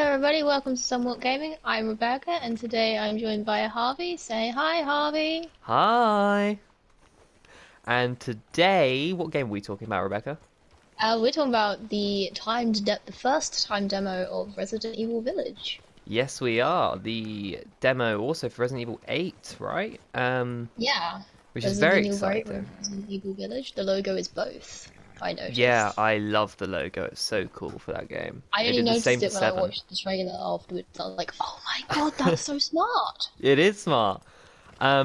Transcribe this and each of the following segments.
everybody, welcome to Somewhat Gaming. I'm Rebecca, and today I'm joined by Harvey. Say hi, Harvey. Hi. And today, what game are we talking about, Rebecca? We're talking about the first time demo of Resident Evil Village. Yes, we are. The demo also for Resident Evil 8, right? Yeah, Which is very Resident Evil 8 exciting. and Resident Evil Village. The logo is both, I Yeah, noticed. I love the logo. It's so cool for that game. I They only did the noticed same for it when I 7. watched the trailer afterwards. I was like, oh my god, that's so smart! It is smart.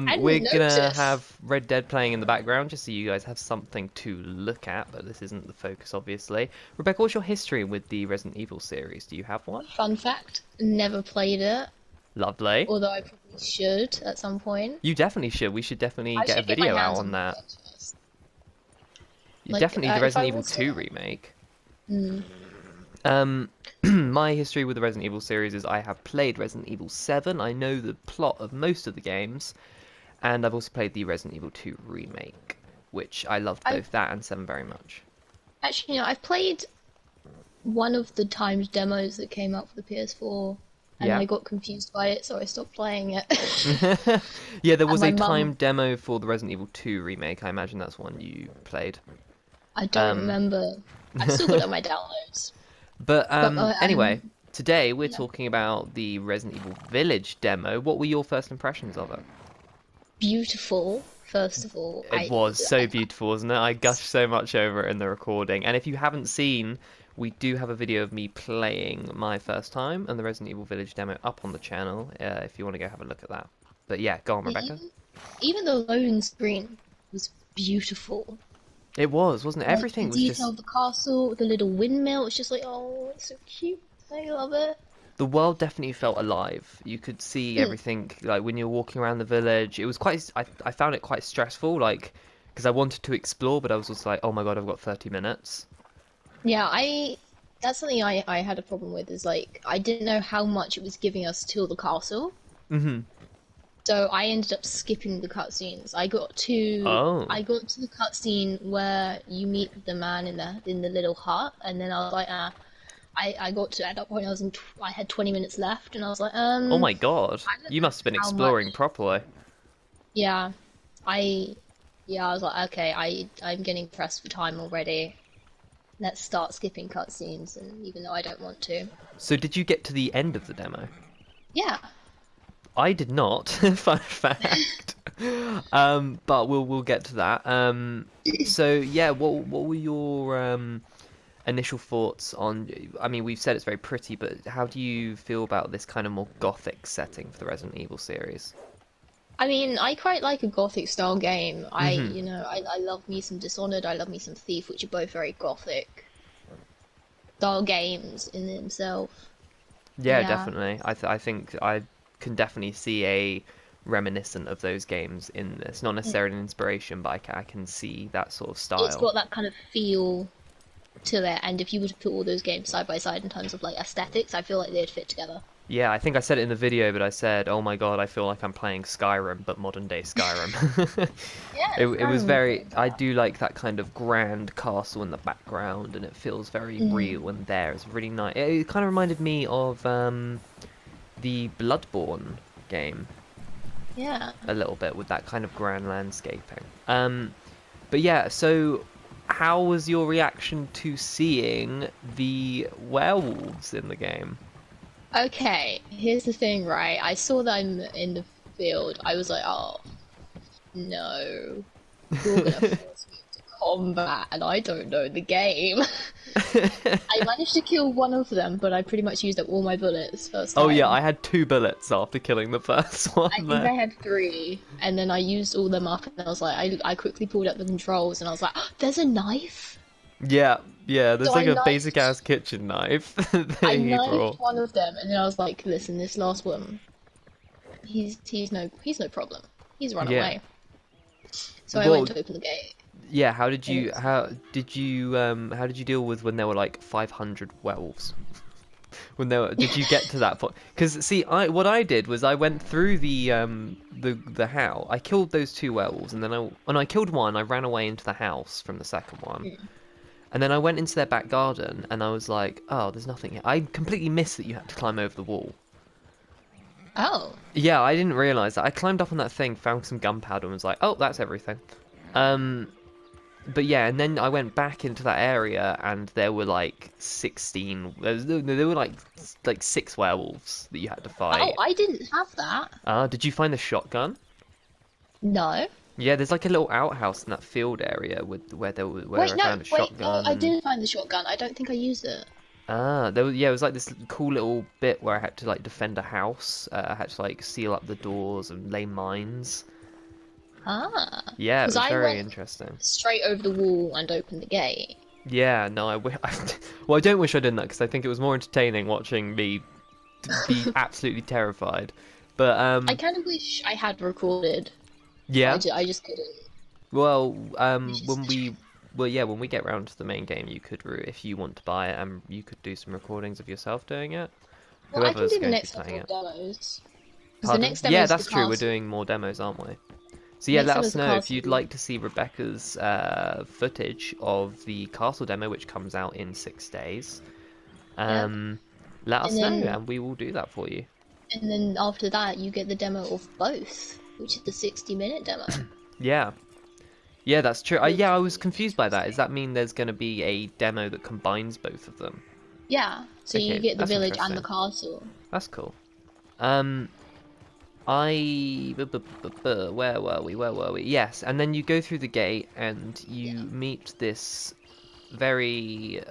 I We're didn't gonna notice. have Red Dead playing in the background just so you guys have something to look at, but this isn't the focus, obviously. Rebecca, what's your history with the Resident Evil series? Do you have one? Fun fact, never played it, Lovely. although I probably should at some point. You definitely should. We should definitely I get a should get my video out hands on on the that. games first. Like, Definitely the if I Resident Evil was 2 to, remake. mm, My history with the Resident Evil series is I have played Resident Evil 7. I know the plot of most of the games, and I've also played the Resident Evil 2 remake, which I loved I've both that and 7 very much. actually, I've played one of the timed demos that came out for the PS4, and Yeah. I got confused by it, so I stopped playing it. Yeah, there And was my a mum, timed demo for the Resident Evil 2 remake. I imagine that's one you played. I don't Um, remember. I've still got it on my downloads, but but anyway, today we're yeah, talking about the Resident Evil Village demo. What were your first impressions of it? beautiful. First of all, It was so beautiful, wasn't it? I gushed so much over it in the recording. And if you haven't seen, we do have a video of me playing my first time and the Resident Evil Village demo up on the channel, if you want to go have a look at that. But yeah, go on, Rebecca. even the loading screen was beautiful. It was, wasn't it? Like the Everything was detail just... of the castle, the little windmill. It's just like, oh, it's so cute. I love it. The world definitely felt alive. You could see Mm. everything, like when you're walking around the village. It was quite... I found it quite stressful, like, because I wanted to explore, but I was also like, oh my god, I've got 30 minutes. Yeah, that's something I had a problem with is like I didn't know how much it was giving us till the castle. Hmm. So I ended up skipping the cutscenes. Oh. I got to the cutscene where you meet the man in the little hut, and then I was like, I got to at that point I had 20 minutes left, and I was like, Oh my god. I don't You know must have been how much. exploring properly. Yeah, I I was like, okay, I'm getting pressed for time already. Let's start skipping cutscenes, and even though I don't want to. So did you get to the end of the demo? Yeah. I did not, fun fact. But we'll get to that. So yeah, what were your initial thoughts on? I mean, we've said it's very pretty, but how do you feel about this kind of more gothic setting for the Resident Evil series? I mean, I quite like a gothic style game. Hmm. I love me some Dishonored, I love me some Thief, which are both very gothic style games in themselves. Yeah, Yeah. definitely. I think I can definitely see a reminiscent of those games in this. Not necessarily an inspiration, but I can see that sort of It's style. got that kind of feel to it, and if you were to put all those games side by side in terms of like aesthetics, I feel like they'd fit together. Yeah, I think I said it in the video, but I said, "Oh my God, I feel like I'm playing Skyrim, but modern day Skyrim." Yeah, It was Skyrim was very. very I bad. do like that kind of grand castle in the background, and it feels very Mm, real and there. It's really nice. It kind of reminded me of the Bloodborne game yeah. a little bit with that kind of grand landscaping. But yeah, so how was your reaction to seeing the werewolves in the game? Okay, here's the thing, right? I saw them in the field. I was like, oh no, you're gonna force me into combat, and I don't know the game. I managed to kill one of them, but I pretty much used up all my bullets first Oh yeah, time. I had 2 bullets after killing the first one I think there. I had three, and then I used all them up, and I was like, I quickly pulled up the controls, and I was like, oh, there's a knife. Yeah, yeah, there's So like a basic ass kitchen knife that I he knifed brought. one of them, and then I was like, listen, this last one, he's no problem. He's run Yeah. away. So I went Well, to open the gate, yeah, and it was how did you deal with when there were like 500 werewolves? When there were, did you get to that point? Because see, what I did was I went through the house. I killed those 2 werewolves, and then when I killed one, I ran away into the house from the second one. And then I went into their back garden, and I was like, oh, there's nothing here. I completely missed that you had to climb over the wall. Oh. Yeah, I didn't realise that. I climbed up on that thing, found some gunpowder, and was like, oh, that's everything. But yeah, and then I went back into that area, and there were like 16. There were like 6 werewolves that you had to fight. Oh, I didn't have that. Did you find the shotgun? No. Yeah, there's like a little outhouse in that field area where I found a Wait, shotgun. no, I did find the shotgun. I don't think I used it. Yeah, it was like this cool little bit where I had to like defend a house. I had to like seal up the doors and lay mines. Ah. Yeah, it was 'Cause I very went interesting. straight over the wall and opened the gate. Yeah, no, well, I don't wish I did that because I think it was more entertaining watching me be absolutely terrified. But I kind of wish I had recorded. yeah. I just couldn't. Well, Which is when we get round to the main game, you could, if you want to buy it, and you could do some recordings of yourself doing it. Well, I can Whoever's do the going to next be playing couple it. of demos. 'Cause the Pardon? next demo Yeah, is the that's true. We're castle. doing more demos, aren't we? So yeah, Next let time us is the know if castle. you'd like to see Rebecca's footage of the castle demo, which comes out in 6 days. Let us know, and we will do that for you. And then after that, you get the demo of both, which is the 60-minute demo. Yeah. Yeah, that's true. Yeah, I was confused by that. Does that mean there's going to be a demo that combines both of them? Yeah, so Okay, you get the that's village and the interesting. castle. That's cool. Where were we? Where were we? Yes, and then you go through the gate and you meet this very...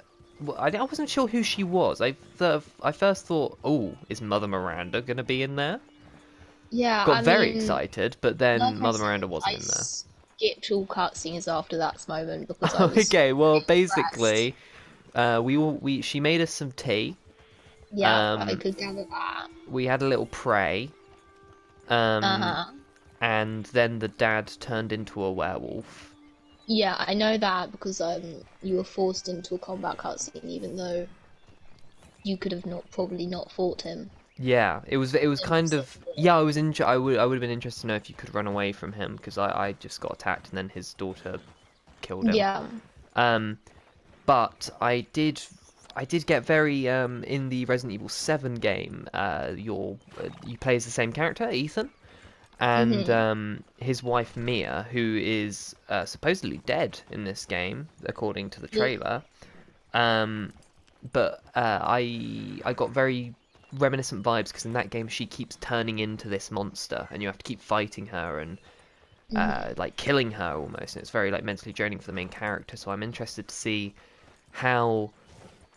Well, I wasn't sure who she was. I first thought, oh, is Mother Miranda going to be in there? Yeah, Got I very mean, excited, but then like I Mother said, Miranda wasn't I in there. skipped all cutscenes after that moment because I was Okay, well, depressed. basically, she made us some tea. Yeah, I could gather that. We had a little pray. Uh-huh. And then the dad turned into a werewolf. Yeah, I know that because you were forced into a combat cutscene, even though you could have probably not fought him. Yeah, it was kind of I would have been interested to know if you could run away from him because I just got attacked and then his daughter killed him. Yeah. But I did get very in the Resident Evil 7 game. You play as the same character, Ethan, and his wife Mia, who is supposedly dead in this game according to the trailer. But I got very reminiscent vibes because in that game she keeps turning into this monster and you have to keep fighting her and like killing her almost, and it's very like mentally draining for the main character. So I'm interested to see how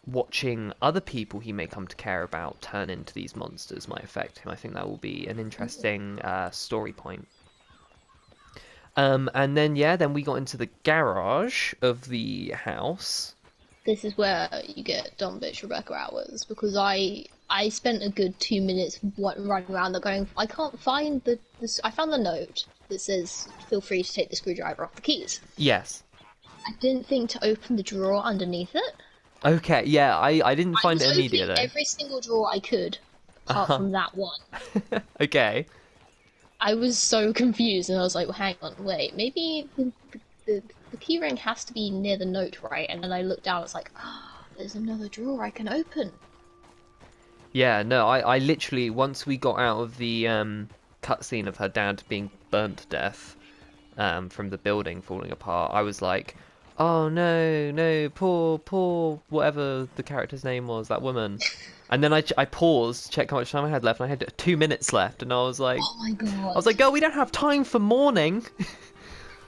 watching other people he may come to care about turn into these monsters might affect him. I think that will be an interesting story point. And then we got into the garage of the house. This is where you get dumb bitch Rebecca hours because I spent a good 2 minutes running around there going, I can't find I found the note that says feel free to take the screwdriver off the keys. Yes. I didn't think to open the drawer underneath it. Okay, yeah, I didn't find it immediately. Every single drawer I could, apart from that one. Okay. I was so confused and I was like, well, hang on, wait, maybe the key ring has to be near the note, right? And then I looked down, it's like, there's another drawer I can open. Yeah, no, I literally, once we got out of the cutscene of her dad being burnt to death from the building falling apart, I was like, oh no, poor, whatever the character's name was, that woman. And then I paused, checked how much time I had left, and I had 2 minutes left, and I was like, oh my god. I was like, girl, we don't have time for mourning.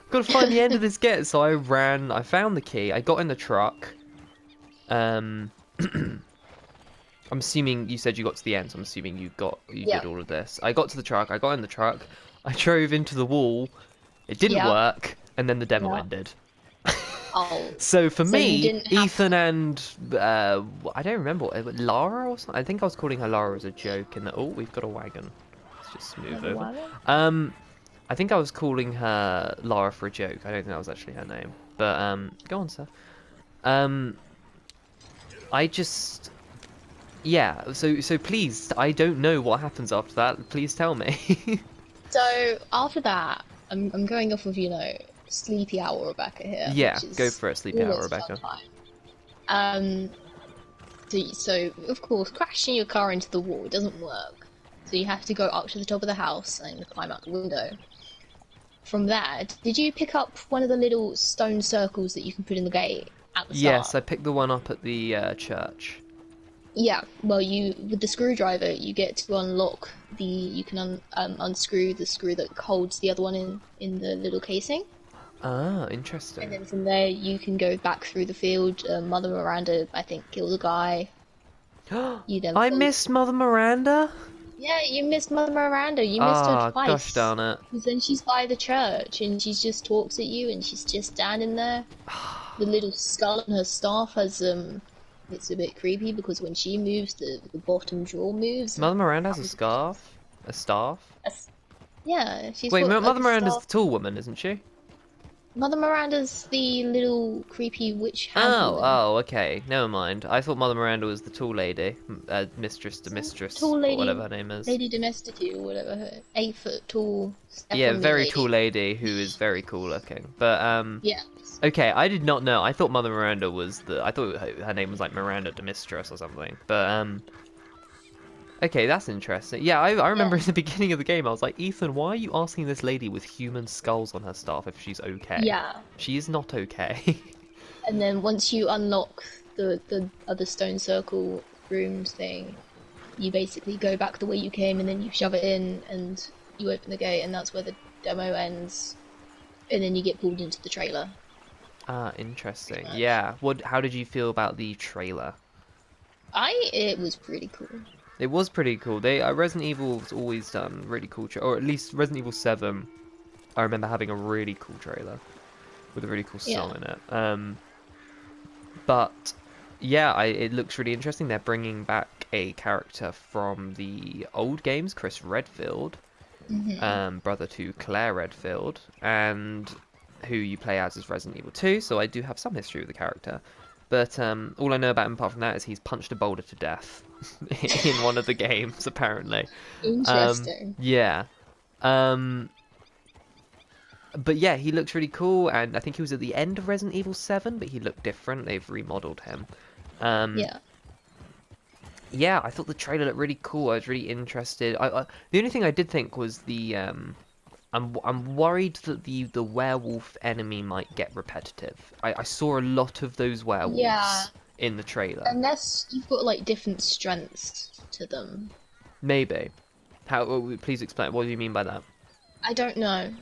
Got to find the end of this gate. So I ran, I found the key, I got in the truck. I'm assuming you said you got to the end, so I'm assuming you did all of this. I got to the truck, I got in the truck, I drove into the wall, it didn't work, and then the demo ended. Oh. So for me, Ethan and I don't remember Lara or something. I think I was calling her Lara as a joke. And we've got a wagon. Let's just move over. I think I was calling her Lara for a joke. I don't think that was actually her name. But go on, sir. I just So please, I don't know what happens after that. Please tell me. So after that, I'm going off of sleepy hour Rebecca here. Yeah, which is go for it, sleepy hour always a fun Rebecca. time. Um, so of course, crashing your car into the wall doesn't work. So you have to go up to the top of the house and climb out the window. From there, did you pick up one of the little stone circles that you can put in the gate at the Yes, start? I picked the one up at the church. Yeah, well, you with the screwdriver, you get to unlock the. You can unscrew the screw that holds the other one in the little casing, Ah, and interesting. then from there you can go back through the field. Mother Miranda, I think, kills a guy. You then I follow. missed Mother Miranda. Yeah, you missed Mother Miranda. You missed her Ah, gosh twice. darn it. Because then she's by the church and she just talks at you and she's just standing there. The little skull on her staff has it's a bit creepy because when she moves, the bottom jaw moves. And Mother Miranda has a happens to scarf? A staff? yeah, she's Wait, got like Mother a Miranda's the staff. tall woman, isn't she? Mother Miranda's the little creepy witch hag Oh, woman. oh, okay. Never mind. I thought Mother Miranda was the tall lady. Mistress to mistress, Tall or whatever lady, her name is. Lady Domesticue or whatever. Her 8 foot tall, step Yeah, on me very tall lady. lady who is very cool looking. But, Yeah. okay, I did not know. I thought Mother Miranda was I thought her name was like Miranda de Mistress or something. But, okay, that's interesting. Yeah, I remember Yeah. in the beginning of the game, I was like, Ethan, why are you asking this lady with human skulls on her staff if she's okay? Yeah. She is not okay. And then once you unlock the other stone circle rooms thing, you basically go back the way you came and then you shove it in and you open the gate and that's where the demo ends. And then you get pulled into the trailer. Ah, interesting. much. Yeah. How did you feel about the trailer? It was pretty cool. It was pretty cool. Resident Evil's always done really cool or at least Resident Evil 7. I remember having a really cool trailer with a really cool song Yeah. in it. But yeah, it looks really interesting. They're bringing back a character from the old games, Chris Redfield, brother to Claire Redfield, and who you play as is Resident Evil 2. So I do have some history with the character. But all I know about him apart from that is he's punched a boulder to death in one of the games, apparently. Interesting. Yeah. But yeah, he looks really cool, and I think he was at the end of Resident Evil 7, but he looked different. They've remodeled him. Yeah. Yeah, I thought the trailer looked really cool. I was really interested. The only thing I did think was I'm worried that the werewolf enemy might get repetitive. I saw a lot of those werewolves Yeah. in the trailer. Unless you've got like different strengths to them. Maybe. Please explain. What do you mean by that? I don't know.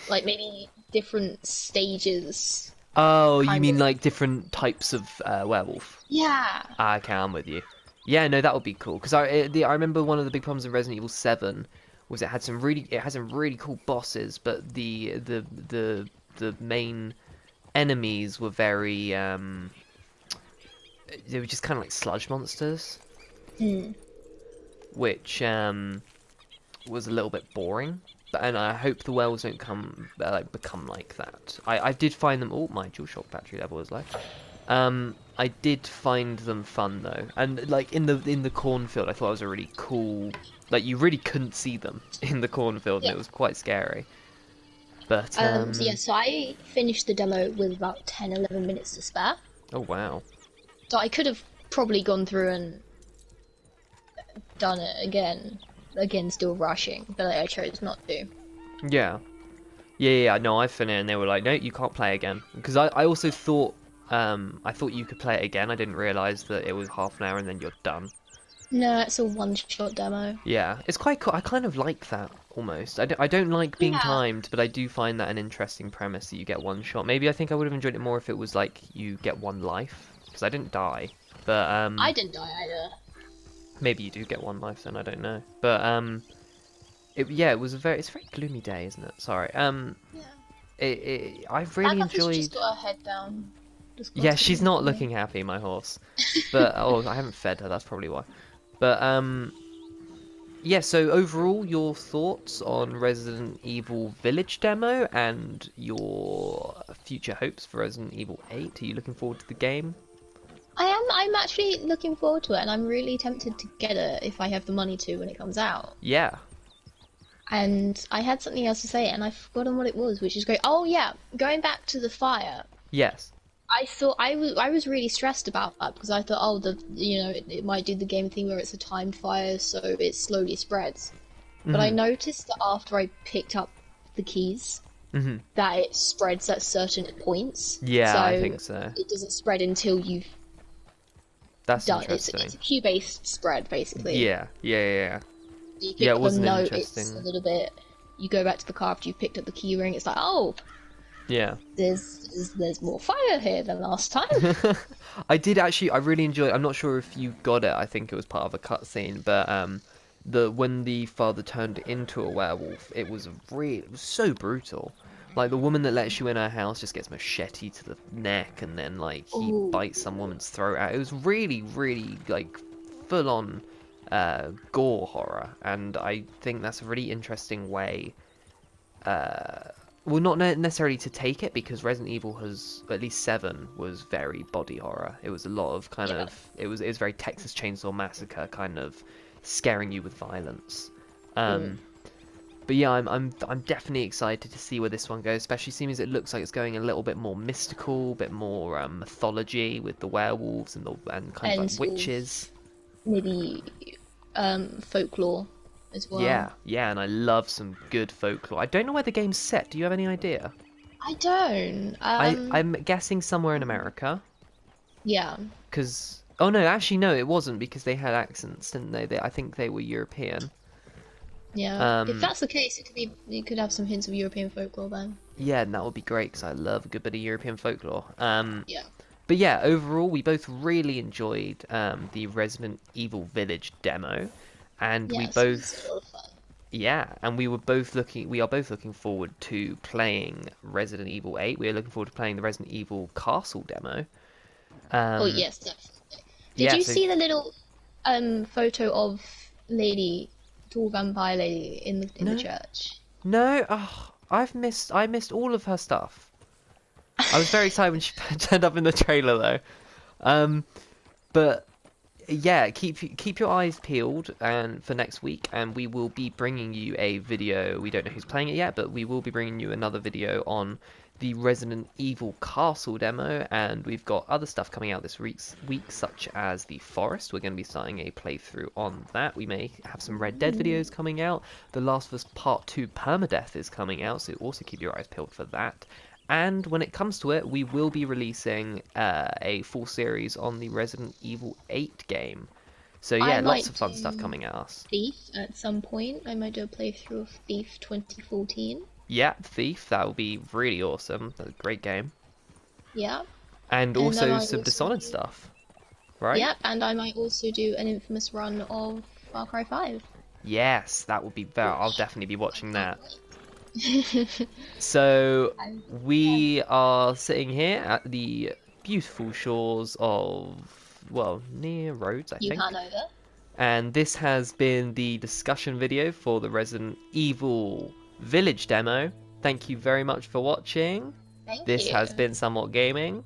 Like maybe different stages. Oh, you Kind mean of. like different types of werewolf? Yeah. Ah, okay, I'm with you. Yeah, no, that would be cool. Because I remember one of the big problems in Resident Evil 7 was it had some really cool bosses, but the main enemies were very they were just kind of like sludge monsters, which was a little bit boring. And I hope the werewolves don't become like that. I did find them. Oh, my DualShock battery level is low. I did find them fun though, and like in the cornfield, I thought it was a really cool. Like you really couldn't see them in the cornfield, and Yeah. it was quite scary. But So yeah, so I finished the demo with about 10, 11 minutes to spare. oh wow, So I could have probably gone through and done it again, still rushing, but I chose not to. yeah. No, I finished, and they were like, no, you can't play again. Because I also thought you could play it again. I didn't realize that it was half an hour and then you're done. No, it's a one-shot demo. Yeah, it's quite cool. I kind of like that almost. I don't like being Yeah. timed, but I do find that an interesting premise that you get one shot. Maybe I think I would have enjoyed it more if it was like you get one life, because I didn't die. But I didn't die either. maybe you do get one life then. I don't know. But it's a very gloomy day, isn't it? Sorry. Yeah. I've really Agatha's enjoyed. just got her head down. Just got Yeah, to she's do not something. looking happy, my horse. But I haven't fed her. That's probably why. But yeah. So overall, your thoughts on Resident Evil Village demo and your future hopes for Resident Evil 8? Are you looking forward to the game? I am. I'm actually looking forward to it, and I'm really tempted to get it if I have the money to when it comes out. Yeah. And I had something else to say, and I've forgotten what it was, which is great. Oh yeah, going back to the fire. Yes. I was really stressed about that because I thought, oh, it might do the game thing where it's a timed fire, so it slowly spreads. But I Hmm. noticed that after I picked up the keys, Hmm. that it spreads at certain points. Yeah, So I think so. it doesn't spread until you've That's done. It's interesting. a queue-based spread basically. Yeah, yeah, yeah, yeah. You Yeah, pick it up a was an note, it's a interesting. little bit. You go back to the car after you've picked up the key ring. It's like, oh, Yeah. there's more fire here than last time. I did actually. I really enjoyed. I'm not sure if you got it. I think it was part of a cutscene, but the when the father turned into a werewolf, it was so brutal. Like the woman that lets you in her house just gets machete to the neck, and then like he Oh, bites some woman's throat out. It was really, really like full on gore horror, and I think that's a really interesting way well, not necessarily to take it because Resident Evil has at least 7 was very body horror. It was a lot of kind yeah. of it was very Texas Chainsaw Massacre kind of scaring you with violence. Mm. Um, but yeah, I'm definitely excited to see where this one goes, especially seeing as it looks like it's going a little bit more mystical, a bit more mythology with the werewolves and kind of And like sort of witches. maybe folklore as well. Yeah, yeah, and I love some good folklore. I don't know where the game's set. Do you have any idea? I don't. I'm guessing somewhere in America, Yeah, because oh no, actually no, it wasn't because they had accents, didn't they? I think they were European. yeah. If Um, that's the case, it could have some hints of European folklore then. yeah, and that would be great because I love a good bit of European folklore. Yeah. But yeah, overall we both really enjoyed the Resident Evil Village demo, and we Yes, it was both a lot of fun. yeah, and we are both looking forward to playing Resident Evil 8. We are looking forward to playing the Resident Evil Castle demo. Oh Um, yes, definitely. Did yeah, you so see the little photo of lady, tall vampire lady in the no. church? No, oh, I missed all of her stuff. I was very excited when she turned up in the trailer though. Um, but yeah, keep your eyes peeled and for next week, and we will be bringing you a video. We don't know who's playing it yet, but we will be bringing you another video on the Resident Evil Castle demo, and we've got other stuff coming out this week, such as the Forest. We're going to be starting a playthrough on that. We may have some Red Dead Ooh. videos coming out. The Last of Us Part 2 Permadeath is coming out, so also keep your eyes peeled for that. And when it comes to it, we will be releasing a full series on the Resident Evil 8 game. So I yeah, lots might of fun stuff do coming at us. Thief at some point. I might do a playthrough of Thief 2014. Yeah, Thief, that will be really awesome. That's a great game. Yeah, And and I also might some also Dishonored do. stuff, right? Yeah, and I might also do an infamous run of Far Cry 5, Yes, that would be very. I'll which definitely be I watching can't that. wait. So And, yeah, we are sitting here at the beautiful shores of, well, near Rhodes, I you think. Hanover. And this has been the discussion video for the Resident Evil Village demo. Thank you very much for watching. Thank This you. has been Somewhat Gaming.